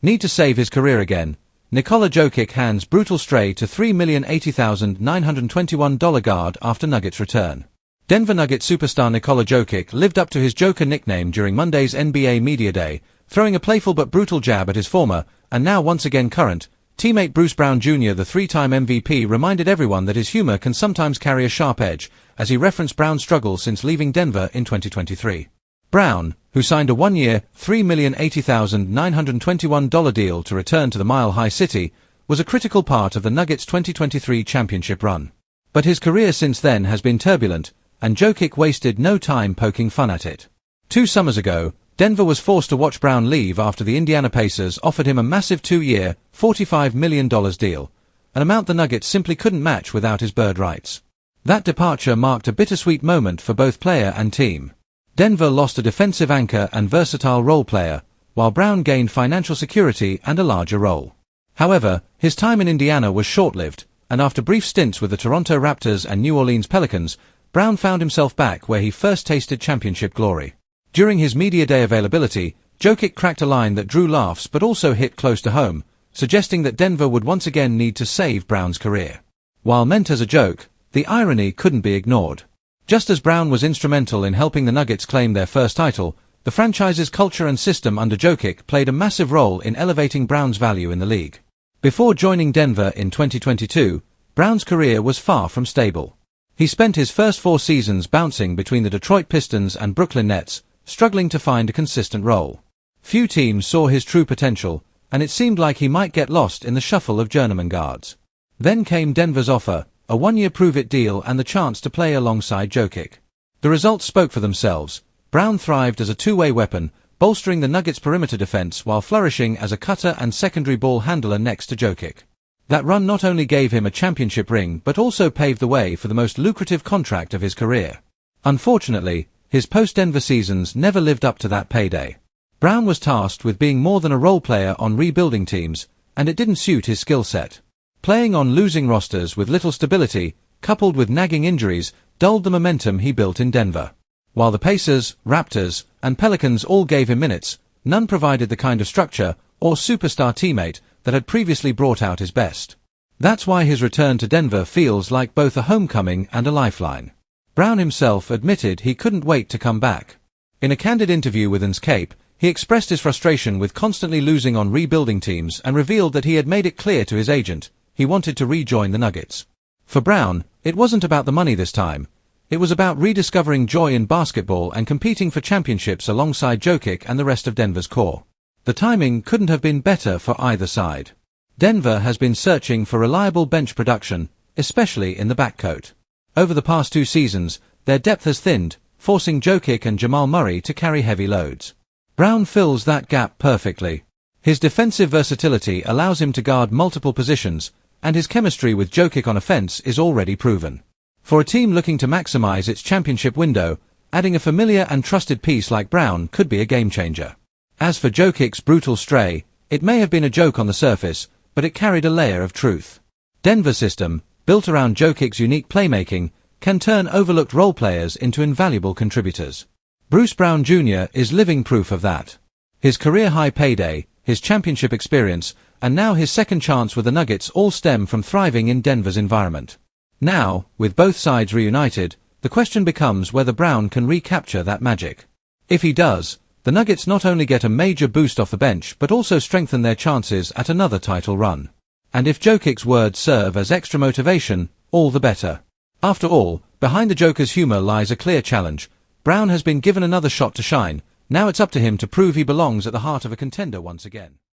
Need to save his career again. Nikola Jokic hands brutal stray to $3,080,921 guard after Nuggets return. Denver Nuggets superstar Nikola Jokic lived up to his Joker nickname during Monday's NBA Media Day, throwing a playful but brutal jab at his former, and now once again current, teammate Bruce Brown Jr. The three-time MVP reminded everyone that his humor can sometimes carry a sharp edge, as he referenced Brown's struggle since leaving Denver in 2023. Brown, who signed a one-year, $3,080,921 deal to return to the Mile High City, was a critical part of the Nuggets' 2023 championship run. But his career since then has been turbulent, and Jokic wasted no time poking fun at it. 2 summers ago, Denver was forced to watch Brown leave after the Indiana Pacers offered him a massive 2-year, $45 million deal, an amount the Nuggets simply couldn't match without his bird rights. That departure marked a bittersweet moment for both player and team. Denver lost a defensive anchor and versatile role player, while Brown gained financial security and a larger role. However, his time in Indiana was short-lived, and after brief stints with the Toronto Raptors and New Orleans Pelicans, Brown found himself back where he first tasted championship glory. During his media day availability, Jokic cracked a line that drew laughs but also hit close to home, suggesting that Denver would once again need to save Brown's career. While meant as a joke, the irony couldn't be ignored. Just as Brown was instrumental in helping the Nuggets claim their first title, the franchise's culture and system under Jokic played a massive role in elevating Brown's value in the league. Before joining Denver in 2022, Brown's career was far from stable. He spent his first 4 seasons bouncing between the Detroit Pistons and Brooklyn Nets, struggling to find a consistent role. Few teams saw his true potential, and it seemed like he might get lost in the shuffle of journeyman guards. Then came Denver's offer, a 1-year prove-it deal and the chance to play alongside Jokic. The results spoke for themselves. Brown thrived as a two-way weapon, bolstering the Nuggets' perimeter defense while flourishing as a cutter and secondary ball handler next to Jokic. That run not only gave him a championship ring but also paved the way for the most lucrative contract of his career. Unfortunately, his post-Denver seasons never lived up to that payday. Brown was tasked with being more than a role player on rebuilding teams, and it didn't suit his skill set. Playing on losing rosters with little stability, coupled with nagging injuries, dulled the momentum he built in Denver. While the Pacers, Raptors, and Pelicans all gave him minutes, none provided the kind of structure or superstar teammate that had previously brought out his best. That's why his return to Denver feels like both a homecoming and a lifeline. Brown himself admitted he couldn't wait to come back. In a candid interview with Cape, he expressed his frustration with constantly losing on rebuilding teams and revealed that he had made it clear to his agent he wanted to rejoin the Nuggets. For Brown, it wasn't about the money this time. It was about rediscovering joy in basketball and competing for championships alongside Jokic and the rest of Denver's core. The timing couldn't have been better for either side. Denver has been searching for reliable bench production, especially in the backcourt. Over the past 2 seasons, their depth has thinned, forcing Jokic and Jamal Murray to carry heavy loads. Brown fills that gap perfectly. His defensive versatility allows him to guard multiple positions, and his chemistry with Jokic on offense is already proven. For a team looking to maximize its championship window, adding a familiar and trusted piece like Brown could be a game-changer. As for Jokic's brutal stray, it may have been a joke on the surface, but it carried a layer of truth. Denver's system, built around Jokic's unique playmaking, can turn overlooked role players into invaluable contributors. Bruce Brown Jr. is living proof of that. His career-high payday, his championship experience, and now his second chance with the Nuggets all stem from thriving in Denver's environment. Now, with both sides reunited, the question becomes whether Brown can recapture that magic. If he does, the Nuggets not only get a major boost off the bench but also strengthen their chances at another title run. And if Jokic's words serve as extra motivation, all the better. After all, behind the Joker's humor lies a clear challenge. Brown has been given another shot to shine. Now it's up to him to prove he belongs at the heart of a contender once again.